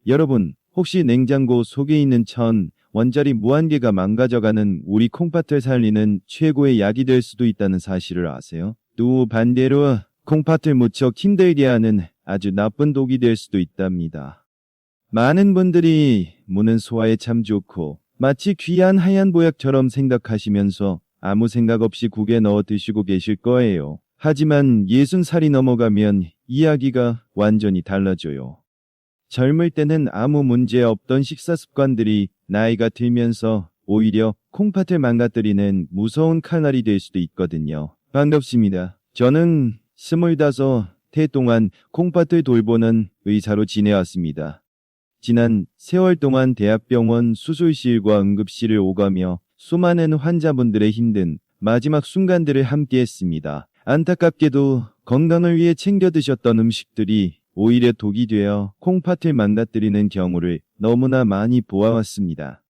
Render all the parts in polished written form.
여러분, 혹시 냉장고 속에 있는 1000원짜리 무한개가 망가져가는 우리 콩팥을 살리는 최고의 약이 될 수도 있다는 사실을 아세요? 또 반대로 콩팥을 무척 힘들게 하는 아주 나쁜 독이 될 수도 있답니다. 많은 분들이 무는 소화에 참 좋고 마치 귀한 하얀 보약처럼 생각하시면서 아무 생각 없이 국에 넣어 드시고 계실 거예요. 하지만 60살이 넘어가면 이야기가 완전히 달라져요. 젊을 때는 아무 문제 없던 식사 습관들이 나이가 들면서 오히려 콩팥을 망가뜨리는 무서운 칼날이 될 수도 있거든요. 반갑습니다. 저는 25대 동안 콩팥을 돌보는 의사로 지내왔습니다. 지난 세월 동안 대학병원 수술실과 응급실을 오가며 수많은 환자분들의 힘든 마지막 순간들을 함께했습니다. 안타깝게도 건강을 위해 챙겨 드셨던 음식들이 오히려 독이 되어 콩팥을 망가뜨리는 경우를 너무나 많이 보아왔습니다.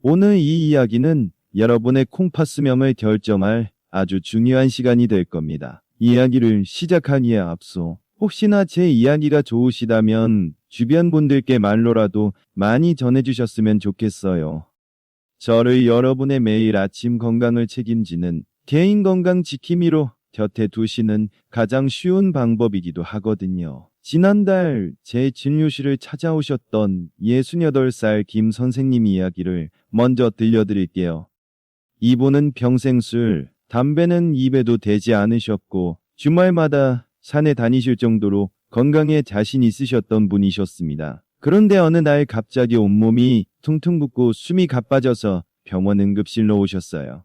오늘 이 이야기는 여러분의 콩팥 수명을 결정할 아주 중요한 시간이 될 겁니다. 이야기를 시작하기에 앞서 혹시나 제 이야기가 좋으시다면 주변 분들께 말로라도 많이 전해주셨으면 좋겠어요. 저를 여러분의 매일 아침 건강을 책임지는 개인 건강 지킴이로 곁에 두시는 가장 쉬운 방법이기도 하거든요. 지난달 제 진료실을 찾아오셨던 68살 김 선생님 이야기를 먼저 들려드릴게요. 이분은 평생 술, 담배는 입에도 대지 않으셨고 주말마다 산에 다니실 정도로 건강에 자신 있으셨던 분이셨습니다. 그런데 어느 날 갑자기 온몸이 퉁퉁 붓고 숨이 가빠져서 병원 응급실로 오셨어요.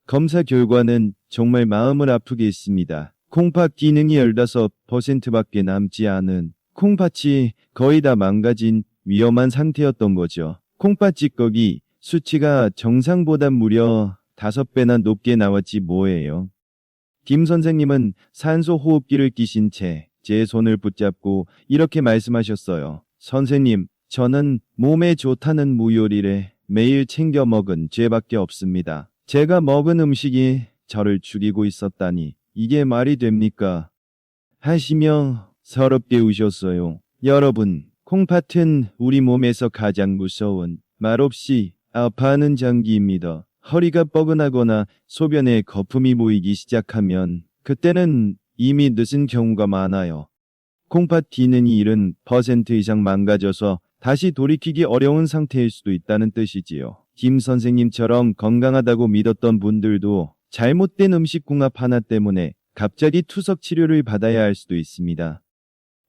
검사 결과는 정말 마음을 아프게 했습니다. 콩팥 기능이 15%밖에 남지 않은 콩팥이 거의 다 망가진 위험한 상태였던 거죠. 콩팥 찌꺼기 수치가 정상보다 무려 5배나 높게 나왔지 뭐예요. 김 선생님은 산소 호흡기를 끼신 채 제 손을 붙잡고 이렇게 말씀하셨어요. 선생님, 저는 몸에 좋다는 무요리를 매일 챙겨 먹은 죄밖에 없습니다. 제가 먹은 음식이 저를 죽이고 있었다니 이게 말이 됩니까? 하시며 서럽게 우셨어요. 여러분, 콩팥은 우리 몸에서 가장 무서운 말없이 아파하는 장기입니다. 허리가 뻐근하거나 소변에 거품이 보이기 시작하면 그때는 이미 늦은 경우가 많아요. 콩팥 기능이 70% 이상 망가져서 다시 돌이키기 어려운 상태일 수도 있다는 뜻이지요. 김 선생님처럼 건강하다고 믿었던 분들도 잘못된 음식궁합 하나 때문에 갑자기 투석 치료를 받아야 할 수도 있습니다.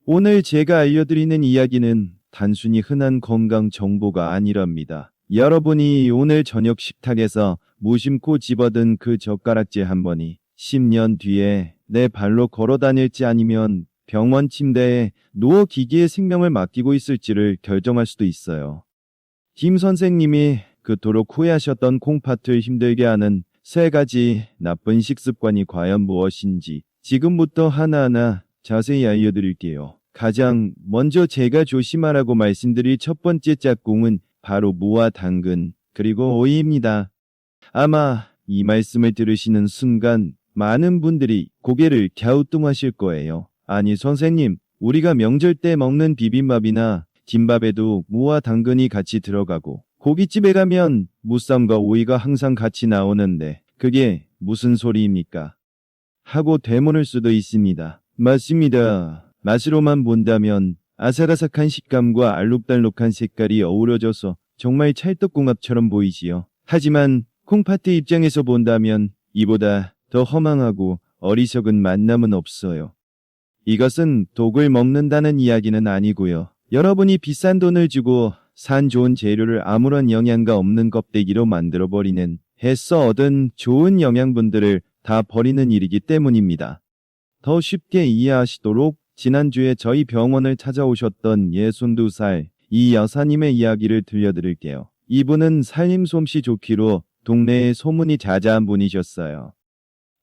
오늘 제가 알려드리는 이야기는 단순히 흔한 건강 정보가 아니랍니다. 여러분이 오늘 저녁 식탁에서 무심코 집어든 그 젓가락질 한 번이 10년 뒤에 내 발로 걸어 다닐지 아니면 병원 침대에 누워 기계에 생명을 맡기고 있을지를 결정할 수도 있어요. 김 선생님이 그토록 후회하셨던 콩팥을 힘들게 하는 3가지 나쁜 식습관이 과연 무엇인지 지금부터 하나하나 자세히 알려드릴게요. 가장 먼저 제가 조심하라고 말씀드릴 첫 번째 짝꿍은 바로 무와 당근 그리고 오이입니다. 아마 이 말씀을 들으시는 순간 많은 분들이 고개를 갸우뚱하실 거예요. 아니 선생님, 우리가 명절 때 먹는 비빔밥이나 김밥에도 무와 당근이 같이 들어가고 고깃집에 가면 무쌈과 오이가 항상 같이 나오는데 그게 무슨 소리입니까? 하고 되물을 수도 있습니다. 맞습니다. 맛으로만 본다면 아삭아삭한 식감과 알록달록한 색깔이 어우러져서 정말 찰떡궁합처럼 보이지요. 하지만 콩팥의 입장에서 본다면 이보다 더 허망하고 어리석은 만남은 없어요. 이것은 독을 먹는다는 이야기는 아니고요. 여러분이 비싼 돈을 주고 산 좋은 재료를 아무런 영양가 없는 껍데기로 만들어버리는 애써 얻은 좋은 영양분들을 다 버리는 일이기 때문입니다. 더 쉽게 이해하시도록 지난주에 저희 병원을 찾아오셨던 62살 이 여사님의 이야기를 들려드릴게요. 이분은 살림 솜씨 좋기로 동네에 소문이 자자한 분이셨어요.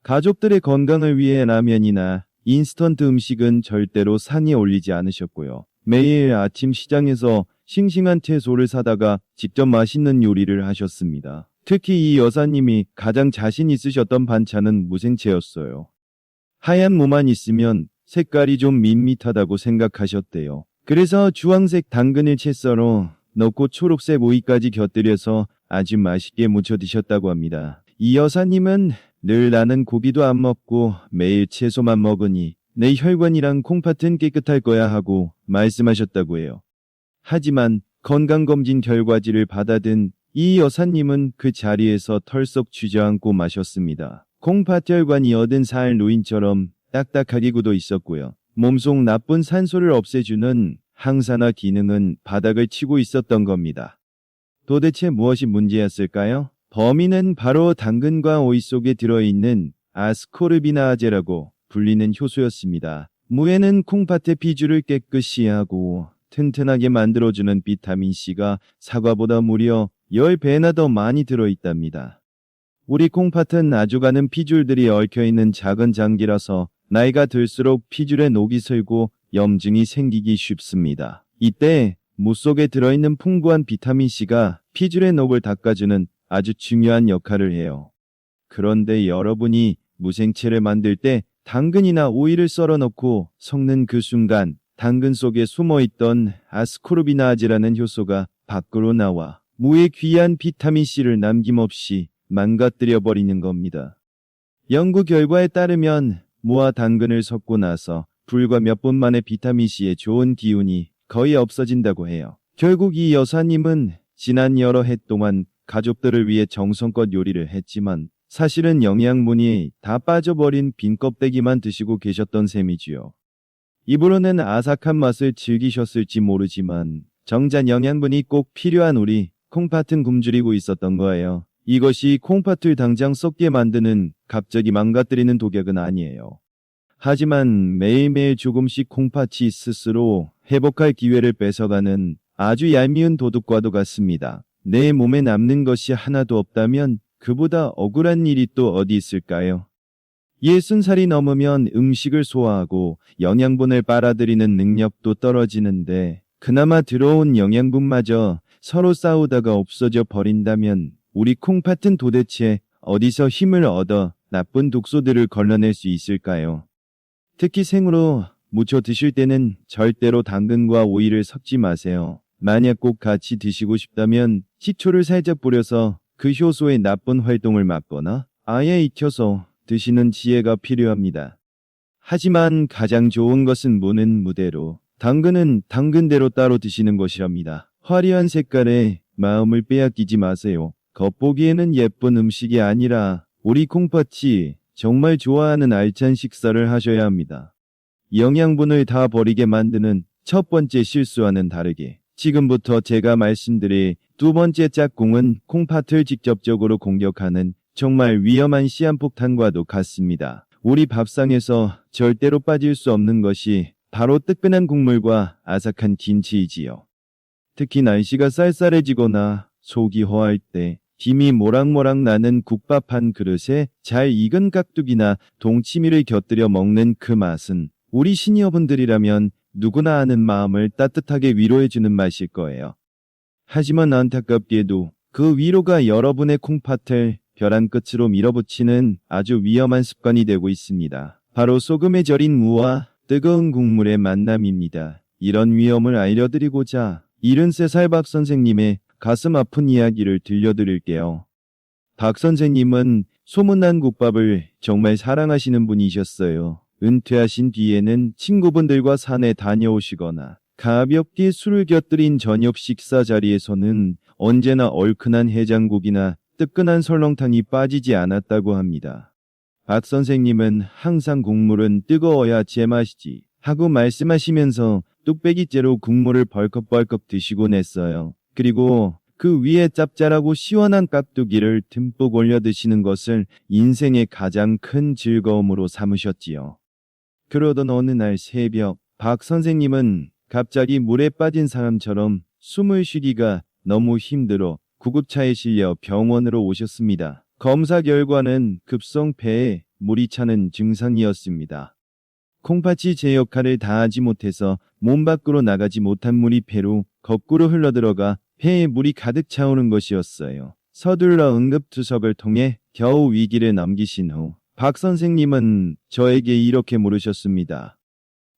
가족들의 건강을 위해 라면이나 인스턴트 음식은 절대로 상에 올리지 않으셨고요. 매일 아침 시장에서 싱싱한 채소를 사다가 직접 맛있는 요리를 하셨습니다. 특히 이 여사님이 가장 자신 있으셨던 반찬은 무생채였어요. 하얀 무만 있으면 색깔이 좀 밋밋하다고 생각하셨대요. 그래서 주황색 당근을 채 썰어 넣고 초록색 오이까지 곁들여서 아주 맛있게 무쳐 드셨다고 합니다. 이 여사님은 늘 나는 고기도 안 먹고 매일 채소만 먹으니 내 혈관이랑 콩팥은 깨끗할 거야 하고 말씀하셨다고 해요. 하지만 건강검진 결과지를 받아든 이 여사님은 그 자리에서 털썩 주저앉고 마셨습니다. 콩팥 혈관이 80살 노인처럼 딱딱하게 굳어 있었고요. 몸속 나쁜 산소를 없애주는 항산화 기능은 바닥을 치고 있었던 겁니다. 도대체 무엇이 문제였을까요? 범인은 바로 당근과 오이 속에 들어있는 아스코르비나아제라고 불리는 효소였습니다. 무에는 콩팥의 피주를 깨끗이 하고 튼튼하게 만들어주는 비타민C가 사과보다 무려 10배나 더 많이 들어있답니다. 우리 콩팥은 아주 가는 피줄들이 얽혀있는 작은 장기라서 나이가 들수록 피줄에 녹이 슬고 염증이 생기기 쉽습니다. 이때 무 속에 들어있는 풍부한 비타민C가 피줄의 녹을 닦아주는 아주 중요한 역할을 해요. 그런데 여러분이 무생채를 만들 때 당근이나 오이를 썰어 넣고 섞는 그 순간 당근 속에 숨어있던 아스코르비나아제라는 효소가 밖으로 나와 무의 귀한 비타민C를 남김없이 망가뜨려 버리는 겁니다. 연구 결과에 따르면 무와 당근을 섞고 나서 불과 몇 분 만에 비타민C의 좋은 기운이 거의 없어진다고 해요. 결국 이 여사님은 지난 여러 해 동안 가족들을 위해 정성껏 요리를 했지만 사실은 영양분이 다 빠져버린 빈 껍데기만 드시고 계셨던 셈이지요. 입으로는 아삭한 맛을 즐기셨을지 모르지만 정작 영양분이 꼭 필요한 우리 콩팥은 굶주리고 있었던 거예요. 이것이 콩팥을 당장 썩게 만드는 갑자기 망가뜨리는 독약은 아니에요. 하지만 매일매일 조금씩 콩팥이 스스로 회복할 기회를 뺏어가는 아주 얄미운 도둑과도 같습니다. 내 몸에 남는 것이 하나도 없다면 그보다 억울한 일이 또 어디 있을까요? 60살이 넘으면 음식을 소화하고 영양분을 빨아들이는 능력도 떨어지는데 그나마 들어온 영양분마저 서로 싸우다가 없어져 버린다면 우리 콩팥은 도대체 어디서 힘을 얻어 나쁜 독소들을 걸러낼 수 있을까요? 특히 생으로 무쳐 드실 때는 절대로 당근과 오이를 섞지 마세요. 만약 꼭 같이 드시고 싶다면 식초를 살짝 뿌려서 그 효소의 나쁜 활동을 막거나 아예 익혀서 드시는 지혜가 필요합니다. 하지만 가장 좋은 것은 무는 무대로, 당근은 당근대로 따로 드시는 것이랍니다. 화려한 색깔에 마음을 빼앗기지 마세요. 겉보기에는 예쁜 음식이 아니라 우리 콩팥이 정말 좋아하는 알찬 식사를 하셔야 합니다. 영양분을 다 버리게 만드는 첫 번째 실수와는 다르게 지금부터 제가 말씀드릴 두 번째 짝꿍은 콩팥을 직접적으로 공격하는 정말 위험한 시한폭탄과도 같습니다. 우리 밥상에서 절대로 빠질 수 없는 것이 바로 뜨끈한 국물과 아삭한 김치이지요. 특히 날씨가 쌀쌀해지거나 속이 허할 때 김이 모락모락 나는 국밥 한 그릇에 잘 익은 깍두기나 동치미를 곁들여 먹는 그 맛은 우리 시니어분들이라면 누구나 아는 마음을 따뜻하게 위로해주는 맛일 거예요. 하지만 안타깝게도 그 위로가 여러분의 콩팥을 벼랑 끝으로 밀어붙이는 아주 위험한 습관이 되고 있습니다. 바로 소금에 절인 무와 뜨거운 국물의 만남입니다. 이런 위험을 알려드리고자 73살 박 선생님의 가슴 아픈 이야기를 들려드릴게요. 박 선생님은 소문난 국밥을 정말 사랑하시는 분이셨어요. 은퇴하신 뒤에는 친구분들과 산에 다녀오시거나 가볍게 술을 곁들인 저녁 식사 자리에서는 언제나 얼큰한 해장국이나 뜨끈한 설렁탕이 빠지지 않았다고 합니다. 박 선생님은 항상 국물은 뜨거워야 제맛이지 하고 말씀하시면서 뚝배기째로 국물을 벌컥벌컥 드시곤 했어요. 그리고 그 위에 짭짤하고 시원한 깍두기를 듬뿍 올려 드시는 것을 인생의 가장 큰 즐거움으로 삼으셨지요. 그러던 어느 날 새벽, 박 선생님은 갑자기 물에 빠진 사람처럼 숨을 쉬기가 너무 힘들어 구급차에 실려 병원으로 오셨습니다. 검사 결과는 급성 폐에 물이 차는 증상이었습니다. 콩팥이 제 역할을 다하지 못해서 몸 밖으로 나가지 못한 물이 폐로 거꾸로 흘러들어가 폐에 물이 가득 차오는 것이었어요. 서둘러 응급투석을 통해 겨우 위기를 넘기신 후 박 선생님은 저에게 이렇게 물으셨습니다.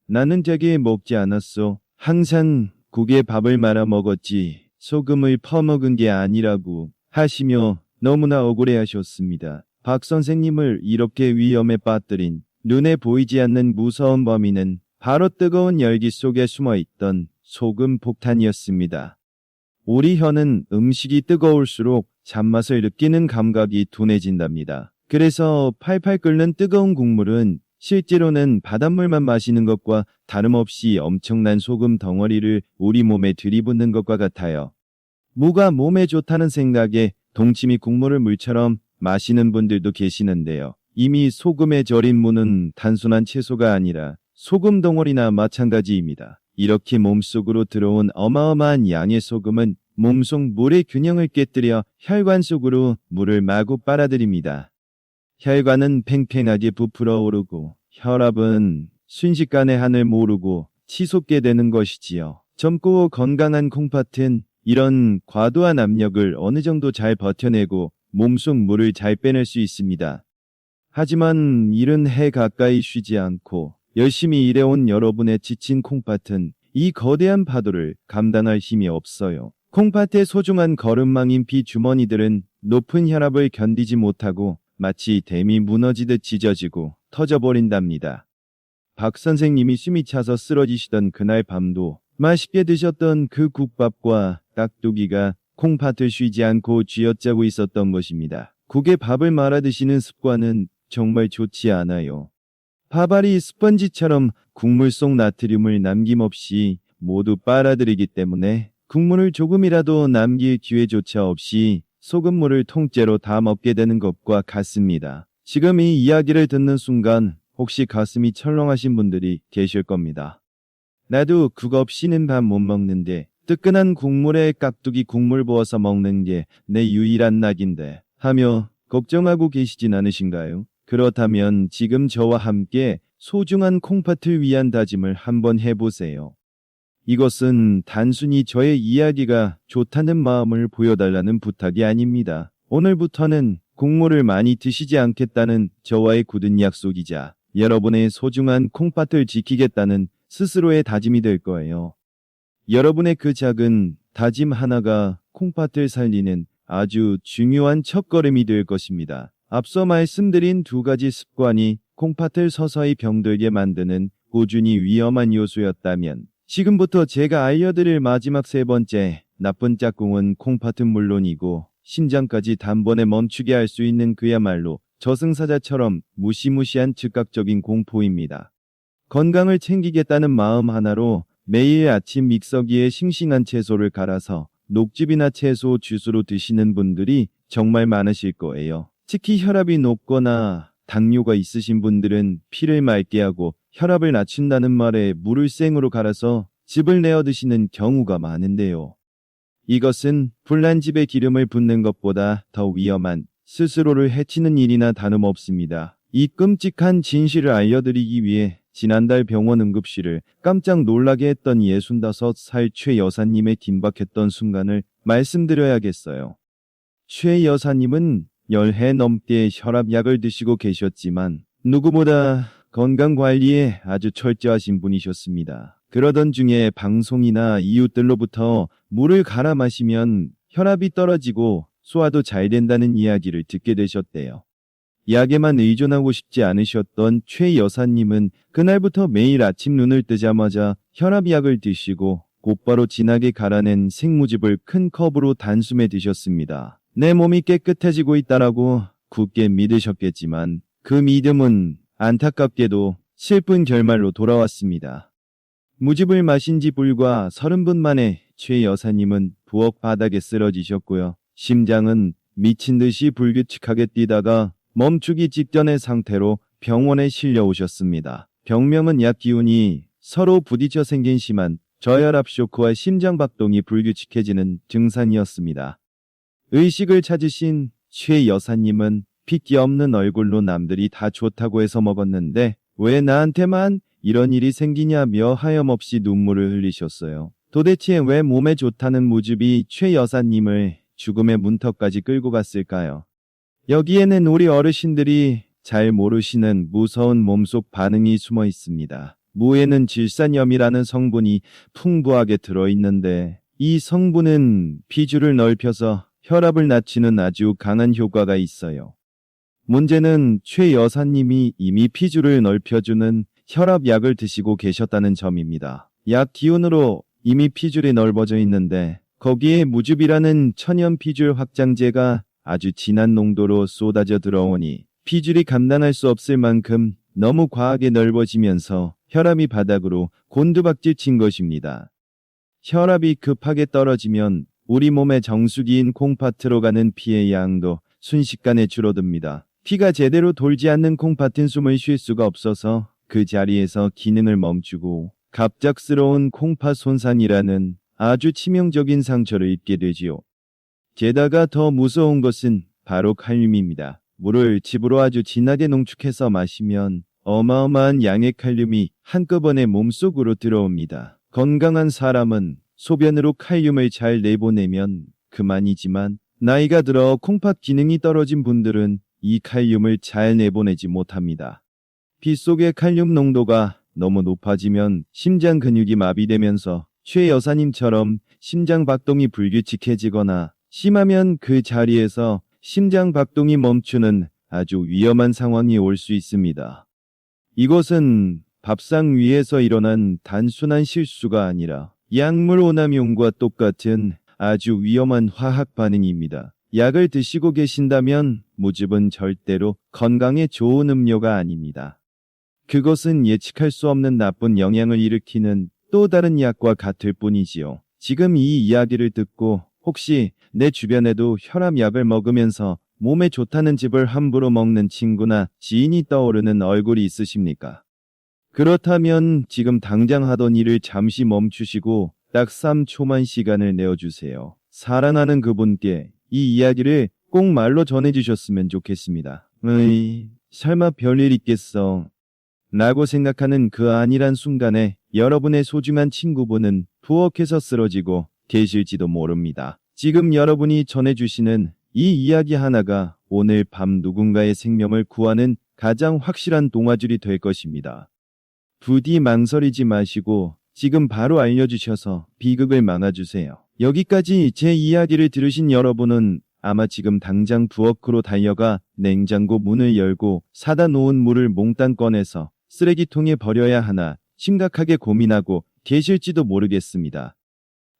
나는 되게 먹지 않았어. 항상 국에 밥을 말아 먹었지 소금을 퍼먹은 게 아니라고 하시며 너무나 억울해하셨습니다. 박 선생님을 이렇게 위험에 빠뜨린 눈에 보이지 않는 무서운 범인은 바로 뜨거운 열기 속에 숨어있던 소금 폭탄이었습니다. 우리 혀는 음식이 뜨거울수록 잔맛을 느끼는 감각이 둔해진답니다. 그래서 팔팔 끓는 뜨거운 국물은 실제로는 바닷물만 마시는 것과 다름없이 엄청난 소금 덩어리를 우리 몸에 들이붓는 것과 같아요. 무가 몸에 좋다는 생각에 동치미 국물을 물처럼 마시는 분들도 계시는데요. 이미 소금에 절인 무는 단순한 채소가 아니라 소금 덩어리나 마찬가지입니다. 이렇게 몸속으로 들어온 어마어마한 양의 소금은 몸속 물의 균형을 깨뜨려 혈관 속으로 물을 마구 빨아들입니다. 혈관은 팽팽하게 부풀어 오르고 혈압은 순식간에 하늘 모르고 치솟게 되는 것이지요. 젊고 건강한 콩팥은 이런 과도한 압력을 어느 정도 잘 버텨내고 몸속 물을 잘 빼낼 수 있습니다. 하지만 이른 해 가까이 쉬지 않고 열심히 일해온 여러분의 지친 콩팥은 이 거대한 파도를 감당할 힘이 없어요. 콩팥의 소중한 거름망인 비주머니들은 높은 혈압을 견디지 못하고 마치 댐이 무너지듯 찢어지고 터져버린답니다. 박 선생님이 숨이 차서 쓰러지시던 그날 밤도 맛있게 드셨던 그 국밥과 깍두기가 콩팥을 쉬지 않고 쥐어짜고 있었던 것입니다. 국에 밥을 말아 드시는 습관은 정말 좋지 않아요. 밥알이 스펀지처럼 국물 속 나트륨을 남김없이 모두 빨아들이기 때문에 국물을 조금이라도 남길 기회조차 없이 소금물을 통째로 다 먹게 되는 것과 같습니다. 지금 이 이야기를 듣는 순간 혹시 가슴이 철렁하신 분들이 계실 겁니다. 나도 국 없이는 밥 못 먹는데 뜨끈한 국물에 깍두기 국물 부어서 먹는 게 내 유일한 낙인데 하며 걱정하고 계시진 않으신가요? 그렇다면 지금 저와 함께 소중한 콩팥을 위한 다짐을 한번 해보세요. 이것은 단순히 저의 이야기가 좋다는 마음을 보여달라는 부탁이 아닙니다. 오늘부터는 국물을 많이 드시지 않겠다는 저와의 굳은 약속이자 여러분의 소중한 콩팥을 지키겠다는 스스로의 다짐이 될 거예요. 여러분의 그 작은 다짐 하나가 콩팥을 살리는 아주 중요한 첫걸음이 될 것입니다. 앞서 말씀드린 두 가지 습관이 콩팥을 서서히 병들게 만드는 꾸준히 위험한 요소였다면 지금부터 제가 알려드릴 마지막 세 번째 나쁜 짝꿍은 콩팥은 물론이고 심장까지 단번에 멈추게 할 수 있는 그야말로 저승사자처럼 무시무시한 즉각적인 공포입니다. 건강을 챙기겠다는 마음 하나로 매일 아침 믹서기에 싱싱한 채소를 갈아서 녹즙이나 채소 주스로 드시는 분들이 정말 많으실 거예요. 특히 혈압이 높거나 당뇨가 있으신 분들은 피를 맑게 하고 혈압을 낮춘다는 말에 물을 생으로 갈아서 즙을 내어 드시는 경우가 많은데요. 이것은 불난 집에 기름을 붓는 것보다 더 위험한 스스로를 해치는 일이나 다름없습니다. 이 끔찍한 진실을 알려드리기 위해 지난달 병원 응급실을 깜짝 놀라게 했던 65살 최 여사님의 긴박했던 순간을 말씀드려야겠어요. 최 여사님은 10해 넘게 혈압약을 드시고 계셨지만 누구보다 건강관리에 아주 철저하신 분이셨습니다. 그러던 중에 방송이나 이웃들로부터 물을 갈아 마시면 혈압이 떨어지고 소화도 잘 된다는 이야기를 듣게 되셨대요. 약에만 의존하고 싶지 않으셨던 최 여사님은 그날부터 매일 아침 눈을 뜨자마자 혈압약을 드시고 곧바로 진하게 갈아낸 생무즙을 큰 컵으로 단숨에 드셨습니다. 내 몸이 깨끗해지고 있다라고 굳게 믿으셨겠지만 그 믿음은 안타깝게도 슬픈 결말로 돌아왔습니다. 무즙을 마신 지 불과 30분 만에 최 여사님은 부엌 바닥에 쓰러지셨고요. 심장은 미친 듯이 불규칙하게 뛰다가 멈추기 직전의 상태로 병원에 실려오셨습니다. 병명은 약기운이 서로 부딪혀 생긴 심한 저혈압 쇼크와 심장박동이 불규칙해지는 증상이었습니다. 의식을 찾으신 최 여사님은 핏기 없는 얼굴로 남들이 다 좋다고 해서 먹었는데 왜 나한테만 이런 일이 생기냐며 하염없이 눈물을 흘리셨어요. 도대체 왜 몸에 좋다는 무즙이 최 여사님을 죽음의 문턱까지 끌고 갔을까요? 여기에는 우리 어르신들이 잘 모르시는 무서운 몸속 반응이 숨어 있습니다. 무에는 질산염이라는 성분이 풍부하게 들어있는데 이 성분은 피주를 넓혀서 혈압을 낮추는 아주 강한 효과가 있어요. 문제는 최 여사님이 이미 피주를 넓혀주는 혈압약을 드시고 계셨다는 점입니다. 약 기운으로 이미 피줄이 넓어져 있는데 거기에 무즙이라는 천연 피줄 확장제가 아주 진한 농도로 쏟아져 들어오니 피줄이 감당할 수 없을 만큼 너무 과하게 넓어지면서 혈압이 바닥으로 곤두박질 친 것입니다. 혈압이 급하게 떨어지면 우리 몸의 정수기인 콩팥으로 가는 피의 양도 순식간에 줄어듭니다. 피가 제대로 돌지 않는 콩팥은 숨을 쉴 수가 없어서 그 자리에서 기능을 멈추고 갑작스러운 콩팥 손상이라는 아주 치명적인 상처를 입게 되지요. 게다가 더 무서운 것은 바로 칼륨입니다. 물을 즙으로 아주 진하게 농축해서 마시면 어마어마한 양의 칼륨이 한꺼번에 몸속으로 들어옵니다. 건강한 사람은 소변으로 칼륨을 잘 내보내면 그만이지만 나이가 들어 콩팥 기능이 떨어진 분들은 이 칼륨을 잘 내보내지 못합니다. 피 속의 칼륨 농도가 너무 높아지면 심장 근육이 마비되면서 최 여사님처럼 심장 박동이 불규칙해지거나 심하면 그 자리에서 심장 박동이 멈추는 아주 위험한 상황이 올 수 있습니다. 이것은 밥상 위에서 일어난 단순한 실수가 아니라 약물 오남용과 똑같은 아주 위험한 화학 반응입니다. 약을 드시고 계신다면 무즙은 절대로 건강에 좋은 음료가 아닙니다. 그것은 예측할 수 없는 나쁜 영향을 일으키는 또 다른 약과 같을 뿐이지요. 지금 이 이야기를 듣고 혹시 내 주변에도 혈압약을 먹으면서 몸에 좋다는 즙을 함부로 먹는 친구나 지인이 떠오르는 얼굴이 있으십니까? 그렇다면 지금 당장 하던 일을 잠시 멈추시고 딱 3초만 시간을 내어주세요. 사랑하는 그분께 이 이야기를 꼭 말로 전해주셨으면 좋겠습니다. 설마 별일 있겠어? 라고 생각하는 그 안일한 순간에 여러분의 소중한 친구분은 부엌에서 쓰러지고 계실지도 모릅니다. 지금 여러분이 전해주시는 이 이야기 하나가 오늘 밤 누군가의 생명을 구하는 가장 확실한 동화줄이 될 것입니다. 부디 망설이지 마시고 지금 바로 알려주셔서 비극을 막아주세요. 여기까지 제 이야기를 들으신 여러분은 아마 지금 당장 부엌으로 달려가 냉장고 문을 열고 사다 놓은 물을 몽땅 꺼내서 쓰레기통에 버려야 하나 심각하게 고민하고 계실지도 모르겠습니다.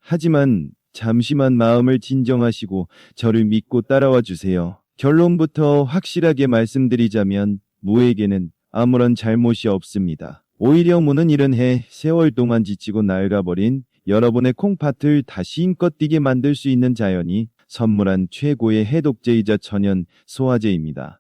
하지만 잠시만 마음을 진정하시고 저를 믿고 따라와 주세요. 결론부터 확실하게 말씀드리자면 무에게는 아무런 잘못이 없습니다. 오히려 무는 이른 해 세월 동안 지치고 낡아버린 여러분의 콩팥을 다시 힘껏 뛰게 만들 수 있는 자연이 선물한 최고의 해독제이자 천연 소화제입니다.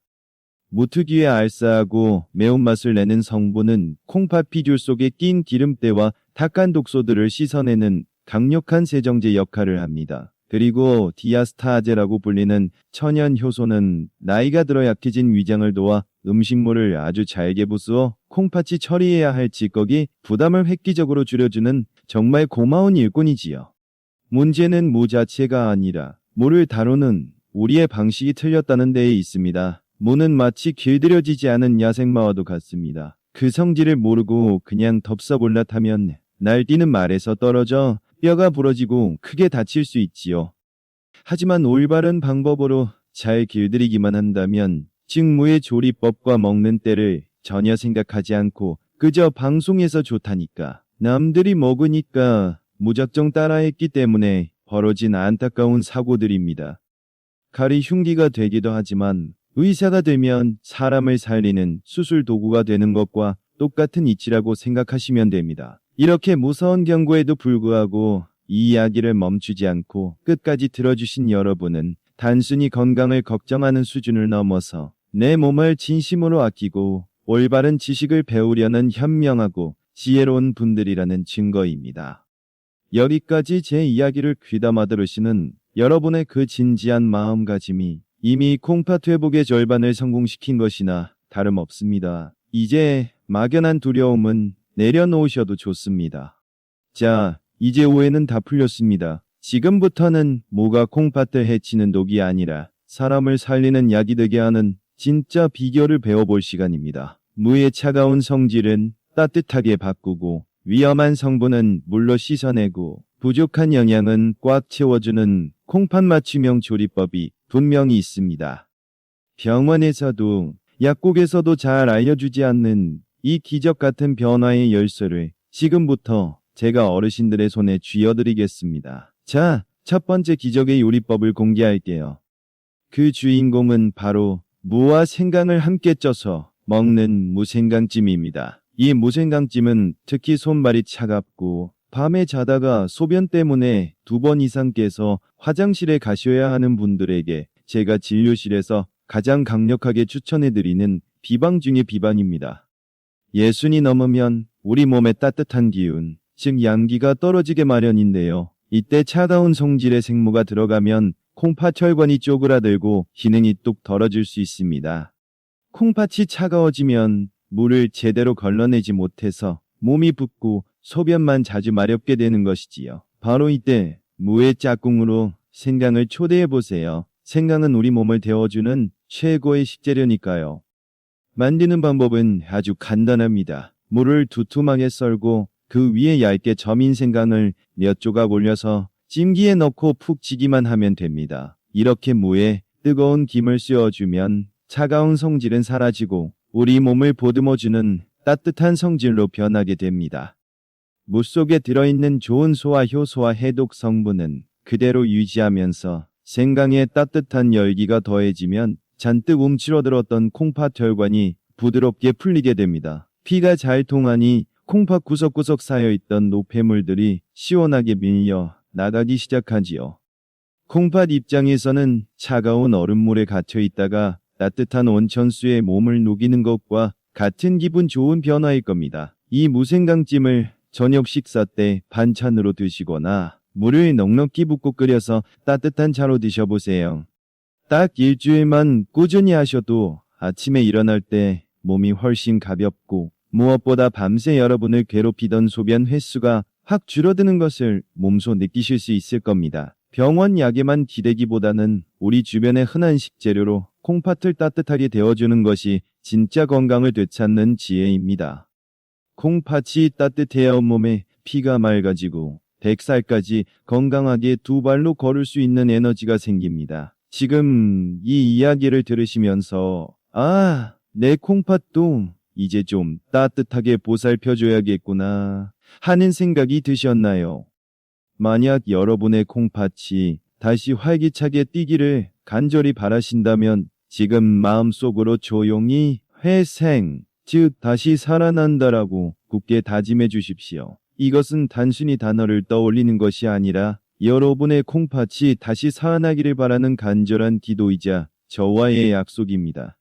무특유의 알싸하고 매운맛을 내는 성분은 콩팥 피줄 속에 낀 기름때와 탁한 독소들을 씻어내는 강력한 세정제 역할을 합니다. 그리고 디아스타아제라고 불리는 천연 효소는 나이가 들어 약해진 위장을 도와 음식물을 아주 잘게 부수어 콩팥이 처리해야 할 찌꺼기 부담을 획기적으로 줄여주는 정말 고마운 일꾼이지요. 문제는 무 자체가 아니라 무를 다루는 우리의 방식이 틀렸다는 데에 있습니다. 무는 마치 길들여지지 않은 야생마와도 같습니다. 그 성질을 모르고 그냥 덥석올라타면 날뛰는 말에서 떨어져 뼈가 부러지고 크게 다칠 수 있지요. 하지만 올바른 방법으로 잘 길들이기만 한다면 직무의 조리법과 먹는 때를 전혀 생각하지 않고 그저 방송에서 좋다니까 남들이 먹으니까 무작정 따라했기 때문에 벌어진 안타까운 사고들입니다. 칼이 흉기가 되기도 하지만 의사가 되면 사람을 살리는 수술 도구가 되는 것과 똑같은 이치라고 생각하시면 됩니다. 이렇게 무서운 경고에도 불구하고 이 이야기를 멈추지 않고 끝까지 들어주신 여러분은 단순히 건강을 걱정하는 수준을 넘어서 내 몸을 진심으로 아끼고 올바른 지식을 배우려는 현명하고 지혜로운 분들이라는 증거입니다. 여기까지 제 이야기를 귀담아 들으시는 여러분의 그 진지한 마음가짐이 이미 콩팥 회복의 절반을 성공시킨 것이나 다름없습니다. 이제 막연한 두려움은 내려놓으셔도 좋습니다. 자, 이제 오해는 다 풀렸습니다. 지금부터는 무가 콩팥을 해치는 독이 아니라 사람을 살리는 약이 되게 하는 진짜 비결을 배워볼 시간입니다. 무의 차가운 성질은 따뜻하게 바꾸고 위험한 성분은 물로 씻어내고 부족한 영양은 꽉 채워주는 콩팥 맞춤형 조리법이 분명히 있습니다. 병원에서도 약국에서도 잘 알려주지 않는 이 기적 같은 변화의 열쇠를 지금부터 제가 어르신들의 손에 쥐어드리겠습니다. 자, 첫 번째 기적의 요리법을 공개할게요. 그 주인공은 바로 무와 생강을 함께 쪄서 먹는 무생강찜입니다. 이 무생강찜은 특히 손발이 차갑고 밤에 자다가 소변 때문에 2번 이상 깨서 화장실에 가셔야 하는 분들에게 제가 진료실에서 가장 강력하게 추천해드리는 비방 중의 비방입니다. 예순이 넘으면 우리 몸의 따뜻한 기운, 즉 양기가 떨어지게 마련인데요. 이때 차가운 성질의 생무가 들어가면 콩팥 혈관이 쪼그라들고 기능이 뚝 떨어질 수 있습니다. 콩팥이 차가워지면 물을 제대로 걸러내지 못해서 몸이 붓고 소변만 자주 마렵게 되는 것이지요. 바로 이때 무의 짝꿍으로 생강을 초대해보세요. 생강은 우리 몸을 데워주는 최고의 식재료니까요. 만드는 방법은 아주 간단합니다. 물을 두툼하게 썰고 그 위에 얇게 저민 생강을 몇 조각 올려서 찜기에 넣고 푹 찌기만 하면 됩니다. 이렇게 무에 뜨거운 김을 씌워주면 차가운 성질은 사라지고 우리 몸을 보듬어주는 따뜻한 성질로 변하게 됩니다. 무 속에 들어있는 좋은 소화 효소와 해독 성분은 그대로 유지하면서 생강의 따뜻한 열기가 더해지면 잔뜩 움츠러들었던 콩팥 혈관이 부드럽게 풀리게 됩니다. 피가 잘 통하니 콩팥 구석구석 쌓여있던 노폐물들이 시원하게 밀려 나가기 시작하지요. 콩팥 입장에서는 차가운 얼음물에 갇혀있다가 따뜻한 온천수에 몸을 녹이는 것과 같은 기분 좋은 변화일 겁니다. 이 무생강찜을 저녁 식사 때 반찬으로 드시거나 물을 넉넉히 붓고 끓여서 따뜻한 차로 드셔보세요. 딱 일주일만 꾸준히 하셔도 아침에 일어날 때 몸이 훨씬 가볍고 무엇보다 밤새 여러분을 괴롭히던 소변 횟수가 확 줄어드는 것을 몸소 느끼실 수 있을 겁니다. 병원 약에만 기대기보다는 우리 주변의 흔한 식재료로 콩팥을 따뜻하게 데워주는 것이 진짜 건강을 되찾는 지혜입니다. 콩팥이 따뜻해야 온몸에 피가 맑아지고 100살까지 건강하게 2발로 걸을 수 있는 에너지가 생깁니다. 지금 이 이야기를 들으시면서 내 콩팥도 이제 좀 따뜻하게 보살펴줘야겠구나 하는 생각이 드셨나요? 만약 여러분의 콩팥이 다시 활기차게 뛰기를 간절히 바라신다면 지금 마음속으로 조용히 회생, 즉 다시 살아난다라고 굳게 다짐해 주십시오. 이것은 단순히 단어를 떠올리는 것이 아니라 여러분의 콩팥이 다시 살아나기를 바라는 간절한 기도이자 저와의 약속입니다.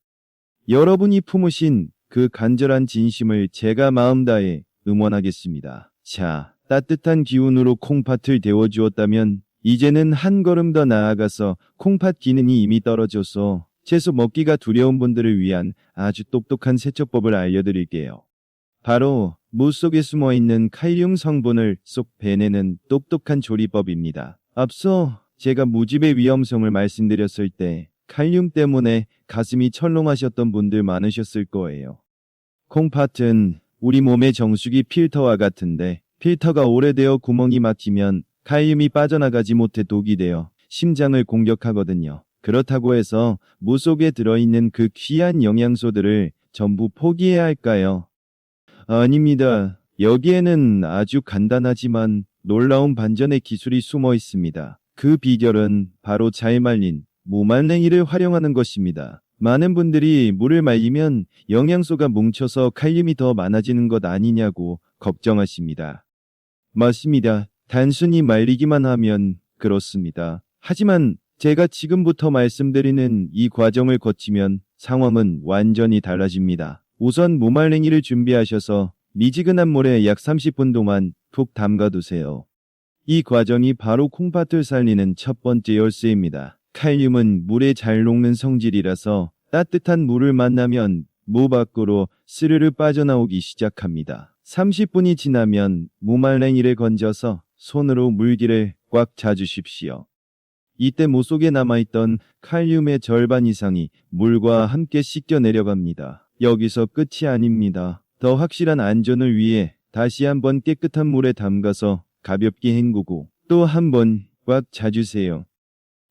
여러분이 품으신 그 간절한 진심을 제가 마음 다해 응원하겠습니다. 자, 따뜻한 기운으로 콩팥을 데워주었다면 이제는 한 걸음 더 나아가서 콩팥 기능이 이미 떨어져서 채소 먹기가 두려운 분들을 위한 아주 똑똑한 세척법을 알려드릴게요. 바로 무 속에 숨어있는 칼륨 성분을 쏙 빼내는 똑똑한 조리법입니다. 앞서 제가 무집의 위험성을 말씀드렸을 때 칼륨 때문에 가슴이 철렁하셨던 분들 많으셨을 거예요. 콩팥은 우리 몸의 정수기 필터와 같은데 필터가 오래되어 구멍이 막히면 칼륨이 빠져나가지 못해 독이 되어 심장을 공격하거든요. 그렇다고 해서 무 속에 들어있는 그 귀한 영양소들을 전부 포기해야 할까요? 아닙니다. 여기에는 아주 간단하지만 놀라운 반전의 기술이 숨어 있습니다. 그 비결은 바로 잘 말린 무말랭이를 활용하는 것입니다. 많은 분들이 물을 말리면 영양소가 뭉쳐서 칼륨이 더 많아지는 것 아니냐고 걱정하십니다. 맞습니다. 단순히 말리기만 하면 그렇습니다. 하지만 제가 지금부터 말씀드리는 이 과정을 거치면 상황은 완전히 달라집니다. 우선 무말랭이를 준비하셔서 미지근한 물에 약 30분 동안 푹 담가두세요. 이 과정이 바로 콩팥을 살리는 첫 번째 열쇠입니다. 칼륨은 물에 잘 녹는 성질이라서 따뜻한 물을 만나면 무 밖으로 스르르 빠져나오기 시작합니다. 30분이 지나면 무말랭이를 건져서 손으로 물기를 꽉 차주십시오. 이때 무 속에 남아있던 칼륨의 절반 이상이 물과 함께 씻겨 내려갑니다. 여기서 끝이 아닙니다. 더 확실한 안전을 위해 다시 한번 깨끗한 물에 담가서 가볍게 헹구고 또 한 번 꽉 차주세요.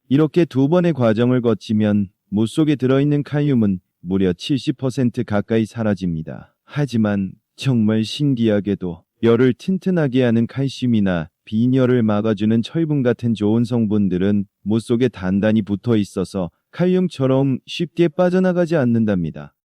이렇게 2번의 과정을 거치면 무 속에 들어있는 칼륨은 무려 70% 가까이 사라집니다. 하지만 정말 신기하게도 뼈를 튼튼하게 하는 칼슘이나 빈혈을 막아주는 철분 같은 좋은 성분들은 무 속에 단단히 붙어 있어서 칼륨처럼 쉽게 빠져나가지 않는답니다.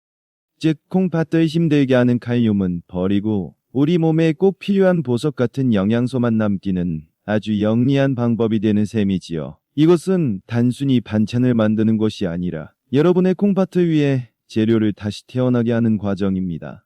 즉 콩팥을 힘들게 하는 칼륨은 버리고 우리 몸에 꼭 필요한 보석 같은 영양소만 남기는 아주 영리한 방법이 되는 셈이지요. 이것은 단순히 반찬을 만드는 것이 아니라 여러분의 콩팥을 위해 재료를 다시 태어나게 하는 과정입니다.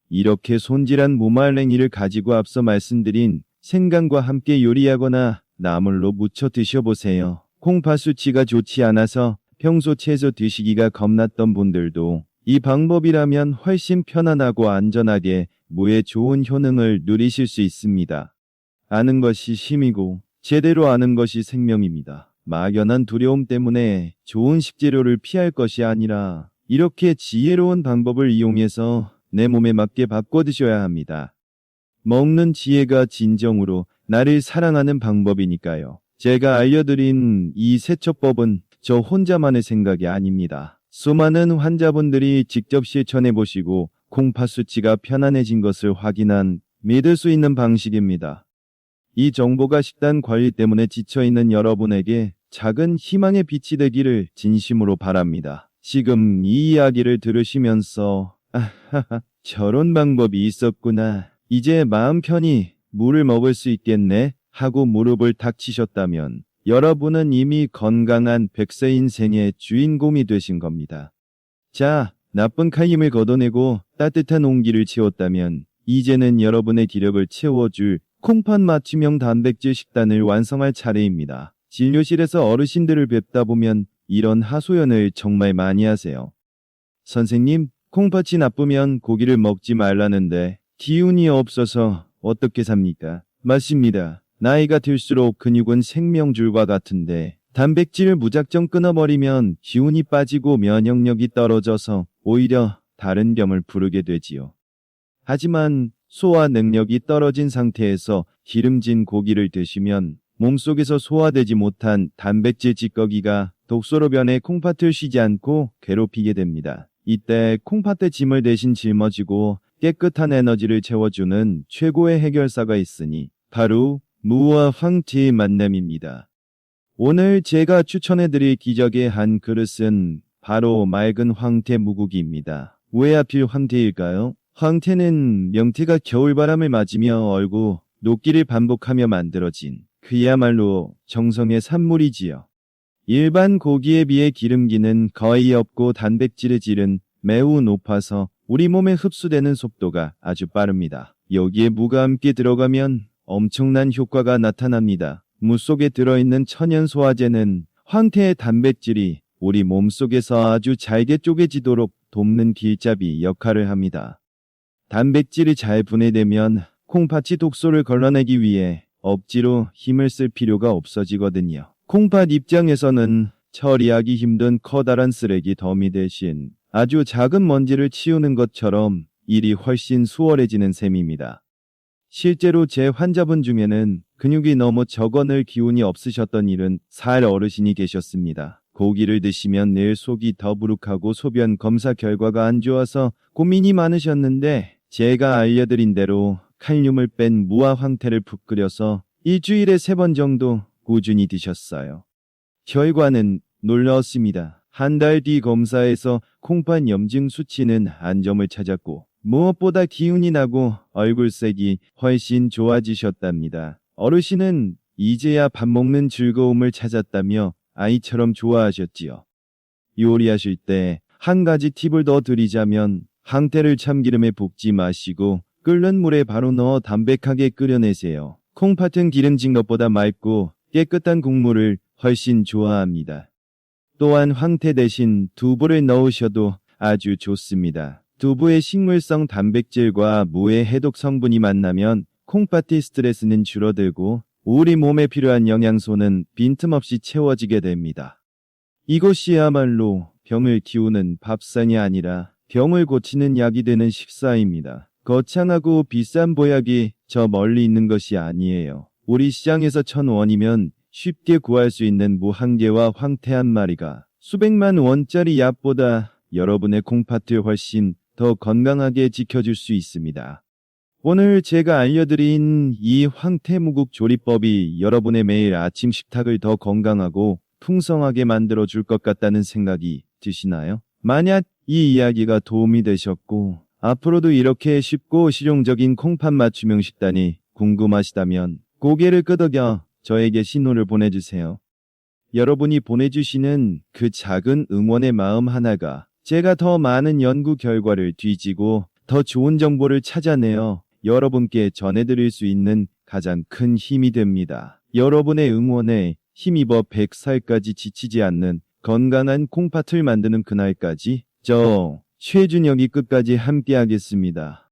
이렇게 손질한 무말랭이를 가지고 앞서 말씀드린 생강과 함께 요리하거나 나물로 무쳐 드셔보세요. 콩팥 수치가 좋지 않아서 평소 채소 드시기가 겁났던 분들도 이 방법이라면 훨씬 편안하고 안전하게 무의 좋은 효능을 누리실 수 있습니다. 아는 것이 힘이고 제대로 아는 것이 생명입니다. 막연한 두려움 때문에 좋은 식재료를 피할 것이 아니라 이렇게 지혜로운 방법을 이용해서 내 몸에 맞게 바꿔 드셔야 합니다. 먹는 지혜가 진정으로 나를 사랑하는 방법이니까요. 제가 알려드린 이 세척법은 저 혼자만의 생각이 아닙니다. 수많은 환자분들이 직접 실천해보시고 콩팥 수치가 편안해진 것을 확인한 믿을 수 있는 방식입니다. 이 정보가 식단 관리 때문에 지쳐있는 여러분에게 작은 희망의 빛이 되기를 진심으로 바랍니다. 지금 이 이야기를 들으시면서 아하하 저런 방법이 있었구나. 이제 마음 편히 물을 먹을 수 있겠네 하고 무릎을 탁 치셨다면 여러분은 이미 건강한 100세 인생의 주인공이 되신 겁니다. 자, 나쁜 칼륨을 걷어내고 따뜻한 온기를 채웠다면 이제는 여러분의 기력을 채워줄 콩팥 맞춤형 단백질 식단을 완성할 차례입니다. 진료실에서 어르신들을 뵙다 보면 이런 하소연을 정말 많이 하세요. 선생님, 콩팥이 나쁘면 고기를 먹지 말라는데 기운이 없어서 어떻게 삽니까? 맞습니다. 나이가 들수록 근육은 생명줄과 같은데 단백질을 무작정 끊어버리면 기운이 빠지고 면역력이 떨어져서 오히려 다른 병을 부르게 되지요. 하지만 소화 능력이 떨어진 상태에서 기름진 고기를 드시면 몸속에서 소화되지 못한 단백질 찌꺼기가 독소로 변해 콩팥을 쉬지 않고 괴롭히게 됩니다. 이때 콩팥의 짐을 대신 짊어지고 깨끗한 에너지를 채워주는 최고의 해결사가 있으니 바로 무와 황태의 만남입니다. 오늘 제가 추천해드릴 기적의 한 그릇은 바로 맑은 황태 무국입니다. 왜 하필 황태일까요? 황태는 명태가 겨울바람을 맞으며 얼고 녹기를 반복하며 만들어진 그야말로 정성의 산물이지요. 일반 고기에 비해 기름기는 거의 없고 단백질의 질은 매우 높아서 우리 몸에 흡수되는 속도가 아주 빠릅니다. 여기에 무가 함께 들어가면 엄청난 효과가 나타납니다. 무 속에 들어있는 천연 소화제는 황태의 단백질이 우리 몸속에서 아주 잘게 쪼개지도록 돕는 길잡이 역할을 합니다. 단백질이 잘 분해되면 콩팥이 독소를 걸러내기 위해 억지로 힘을 쓸 필요가 없어지거든요. 콩팥 입장에서는 처리하기 힘든 커다란 쓰레기 더미 대신 아주 작은 먼지를 치우는 것처럼 일이 훨씬 수월해지는 셈입니다. 실제로 제 환자분 중에는 근육이 너무 적어 늘 기운이 없으셨던 70살 어르신이 계셨습니다. 고기를 드시면 늘 속이 더부룩하고 소변 검사 결과가 안 좋아서 고민이 많으셨는데 제가 알려드린 대로 칼륨을 뺀 무와 황태를 푹 끓여서 일주일에 3번 정도 꾸준히 드셨어요. 결과는 놀라웠습니다. 한 달 뒤 검사에서 콩팥 염증 수치는 안점을 찾았고 무엇보다 기운이 나고 얼굴색이 훨씬 좋아지셨답니다. 어르신은 이제야 밥 먹는 즐거움을 찾았다며 아이처럼 좋아하셨지요. 요리하실 때 한 가지 팁을 더 드리자면 황태를 참기름에 볶지 마시고 끓는 물에 바로 넣어 담백하게 끓여내세요. 콩팥은 기름진 것보다 맑고 깨끗한 국물을 훨씬 좋아합니다. 또한 황태 대신 두부를 넣으셔도 아주 좋습니다. 두부의 식물성 단백질과 무의 해독 성분이 만나면 콩팥의 스트레스는 줄어들고 우리 몸에 필요한 영양소는 빈틈없이 채워지게 됩니다. 이것이야말로 병을 키우는 밥상이 아니라 병을 고치는 약이 되는 식사입니다. 거창하고 비싼 보약이 저 멀리 있는 것이 아니에요. 우리 시장에서 1,000원이면 쉽게 구할 수 있는 무한개와 황태 한 마리가 수백만 원짜리 약보다 여러분의 콩팥을 훨씬 더 건강하게 지켜줄 수 있습니다. 오늘 제가 알려드린 이 황태무국 조리법이 여러분의 매일 아침 식탁을 더 건강하고 풍성하게 만들어줄 것 같다는 생각이 드시나요? 만약 이 이야기가 도움이 되셨고 앞으로도 이렇게 쉽고 실용적인 콩팥 맞춤형 식단이 궁금하시다면 고개를 끄덕여 저에게 신호를 보내주세요. 여러분이 보내주시는 그 작은 응원의 마음 하나가 제가 더 많은 연구 결과를 뒤지고 더 좋은 정보를 찾아내어 여러분께 전해드릴 수 있는 가장 큰 힘이 됩니다. 여러분의 응원에 힘입어 100살까지 지치지 않는 건강한 콩팥을 만드는 그날까지 저 최준혁이 끝까지 함께하겠습니다.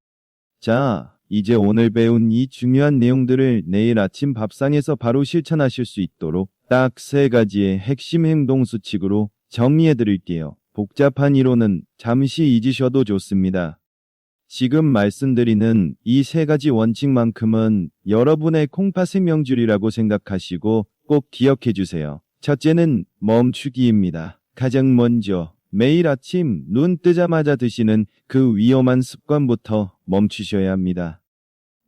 자, 이제 오늘 배운 이 중요한 내용들을 내일 아침 밥상에서 바로 실천하실 수 있도록 딱 3가지의 핵심 행동 수칙으로 정리해 드릴게요. 복잡한 이론은 잠시 잊으셔도 좋습니다. 지금 말씀드리는 이 3가지 원칙만큼은 여러분의 콩팥 생명줄이라고 생각하시고 꼭 기억해 주세요. 첫째는 멈추기입니다. 가장 먼저 매일 아침 눈 뜨자마자 드시는 그 위험한 습관부터 멈추셔야 합니다.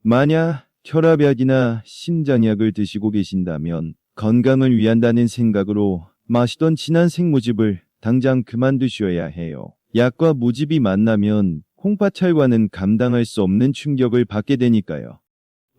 만약 혈압약이나 심장약을 드시고 계신다면 건강을 위한다는 생각으로 마시던 진한 생무즙을 당장 그만두셔야 해요. 약과 무즙이 만나면 콩팥혈관은 감당할 수 없는 충격을 받게 되니까요.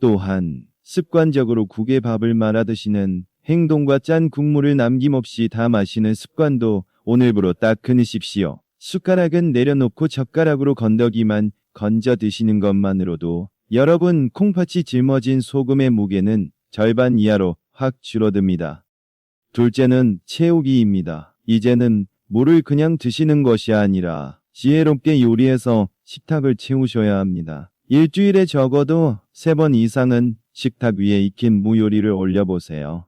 또한 습관적으로 국에 밥을 말아 드시는 행동과 짠 국물을 남김없이 다 마시는 습관도 오늘부로 딱 끊으십시오. 숟가락은 내려놓고 젓가락으로 건더기만 건져 드시는 것만으로도 여러분 콩팥이 짊어진 소금의 무게는 절반 이하로 확 줄어듭니다. 둘째는 채우기입니다. 이제는 물을 그냥 드시는 것이 아니라 지혜롭게 요리해서 식탁을 채우셔야 합니다. 일주일에 적어도 3번 이상은 식탁 위에 익힌 무 요리를 올려보세요.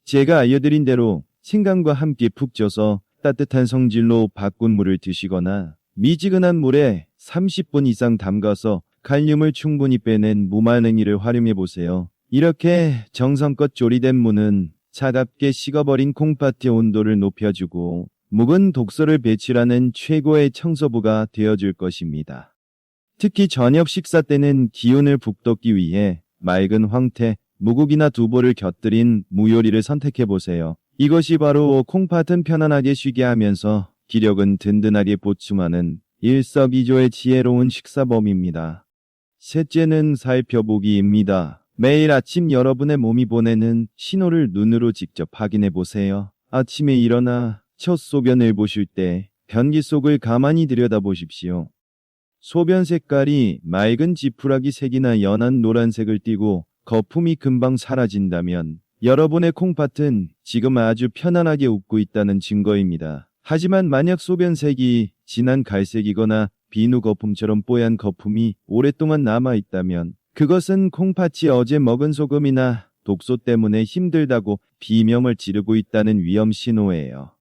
제가 알려드린 대로 생강과 함께 푹 쪄서 따뜻한 성질로 바꾼 물을 드시거나 미지근한 물에 30분 이상 담가서 칼륨을 충분히 빼낸 무말랭이를 활용해 보세요. 이렇게 정성껏 조리된 무는 차갑게 식어버린 콩팥의 온도를 높여주고 묵은 독소를 배출하는 최고의 청소부가 되어줄 것입니다. 특히 저녁 식사 때는 기운을 북돋기 위해 맑은 황태, 무국이나 두부를 곁들인 무요리를 선택해보세요. 이것이 바로 콩팥은 편안하게 쉬게 하면서 기력은 든든하게 보충하는 일석이조의 지혜로운 식사법입니다. 셋째는 살펴보기입니다. 매일 아침 여러분의 몸이 보내는 신호를 눈으로 직접 확인해보세요. 아침에 일어나 첫 소변을 보실 때 변기 속을 가만히 들여다보십시오. 소변 색깔이 맑은 지푸라기 색이나 연한 노란색을 띠고 거품이 금방 사라진다면 여러분의 콩팥은 지금 아주 편안하게 웃고 있다는 증거입니다. 하지만 만약 소변색이 진한 갈색이거나 비누 거품처럼 뽀얀 거품이 오랫동안 남아있다면 그것은 콩팥이 어제 먹은 소금이나 독소 때문에 힘들다고 비명을 지르고 있다는 위험 신호예요.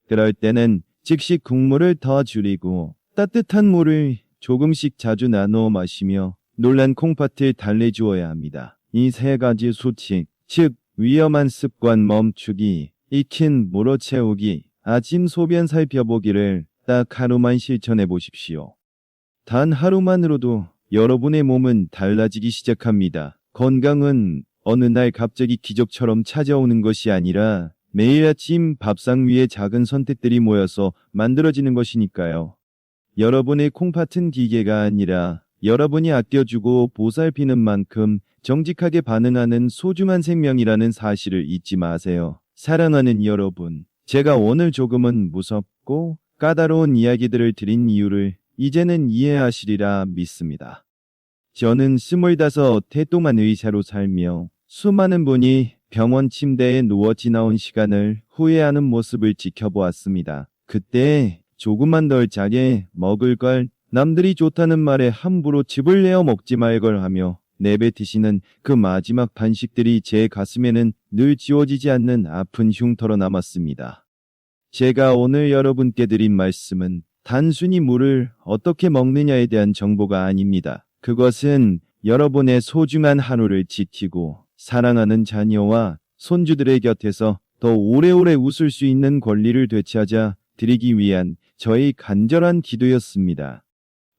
그럴 때는 즉시 국물을 더 줄이고 따뜻한 물을 조금씩 자주 나누어 마시며 놀란 콩팥을 달래주어야 합니다. 이 3가지 수칙, 즉 위험한 습관 멈추기, 익힌 무로 채우기, 아침 소변 살펴보기를 딱 하루만 실천해 보십시오. 단 하루만으로도 여러분의 몸은 달라지기 시작합니다. 건강은 어느 날 갑자기 기적처럼 찾아오는 것이 아니라 매일 아침 밥상 위에 작은 선택들이 모여서 만들어지는 것이니까요. 여러분의 콩팥은 기계가 아니라 여러분이 아껴주고 보살피는 만큼 정직하게 반응하는 소중한 생명이라는 사실을 잊지 마세요. 사랑하는 여러분, 제가 오늘 조금은 무섭고 까다로운 이야기들을 드린 이유를 이제는 이해하시리라 믿습니다. 저는 25해 동안 의사로 살며 수많은 분이 병원 침대에 누워 지나온 시간을 후회하는 모습을 지켜보았습니다. 그때 조금만 덜 짜게 먹을 걸 남들이 좋다는 말에 함부로 즙을 내어 먹지 말 걸 하며 내뱉으시는 그 마지막 반식들이 제 가슴에는 늘 지워지지 않는 아픈 흉터로 남았습니다. 제가 오늘 여러분께 드린 말씀은 단순히 물을 어떻게 먹느냐에 대한 정보가 아닙니다. 그것은 여러분의 소중한 하루를 지키고 사랑하는 자녀와 손주들의 곁에서 더 오래오래 웃을 수 있는 권리를 되찾아 드리기 위한 저의 간절한 기도였습니다.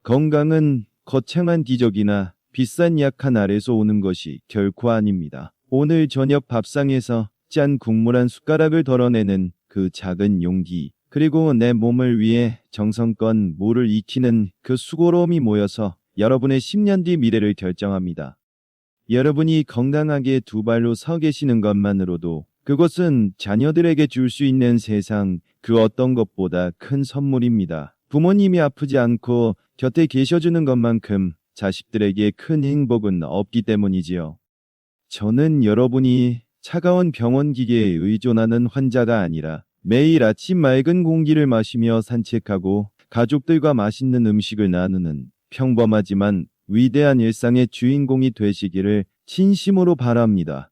건강은 거창한 기적이나 비싼 약 한 알에서 오는 것이 결코 아닙니다. 오늘 저녁 밥상에서 짠 국물 한 숟가락을 덜어내는 그 작은 용기, 그리고 내 몸을 위해 정성껏 물을 익히는 그 수고로움이 모여서 여러분의 10년 뒤 미래를 결정합니다. 여러분이 건강하게 두 발로 서 계시는 것만으로도 그것은 자녀들에게 줄 수 있는 세상 그 어떤 것보다 큰 선물입니다. 부모님이 아프지 않고 곁에 계셔주는 것만큼 자식들에게 큰 행복은 없기 때문이지요. 저는 여러분이 차가운 병원 기계에 의존하는 환자가 아니라 매일 아침 맑은 공기를 마시며 산책하고 가족들과 맛있는 음식을 나누는 평범하지만 위대한 일상의 주인공이 되시기를 진심으로 바랍니다.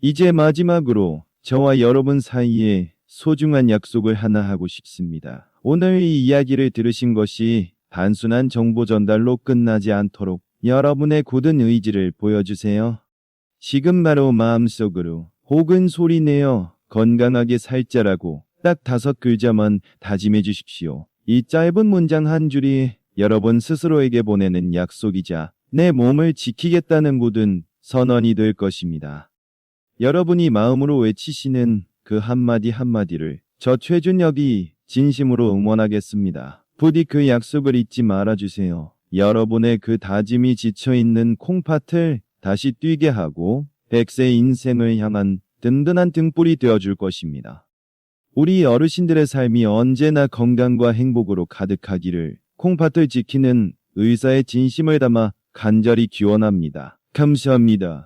이제 마지막으로 저와 여러분 사이에 소중한 약속을 하나 하고 싶습니다. 오늘 이 이야기를 들으신 것이 단순한 정보 전달로 끝나지 않도록 여러분의 굳은 의지를 보여주세요. 지금 바로 마음속으로 혹은 소리내어 건강하게 살자라고 딱 5글자만 다짐해 주십시오. 이 짧은 문장 한 줄이 여러분 스스로에게 보내는 약속이자 내 몸을 지키겠다는 굳은 선언이 될 것입니다. 여러분이 마음으로 외치시는 그 한마디 한마디를 저 최준혁이 진심으로 응원하겠습니다. 부디 그 약속을 잊지 말아주세요. 여러분의 그 다짐이 지쳐있는 콩팥을 다시 뛰게 하고 100세 인생을 향한 든든한 등불이 되어줄 것입니다. 우리 어르신들의 삶이 언제나 건강과 행복으로 가득하기를 콩팥을 지키는 의사의 진심을 담아 간절히 기원합니다. 감사합니다.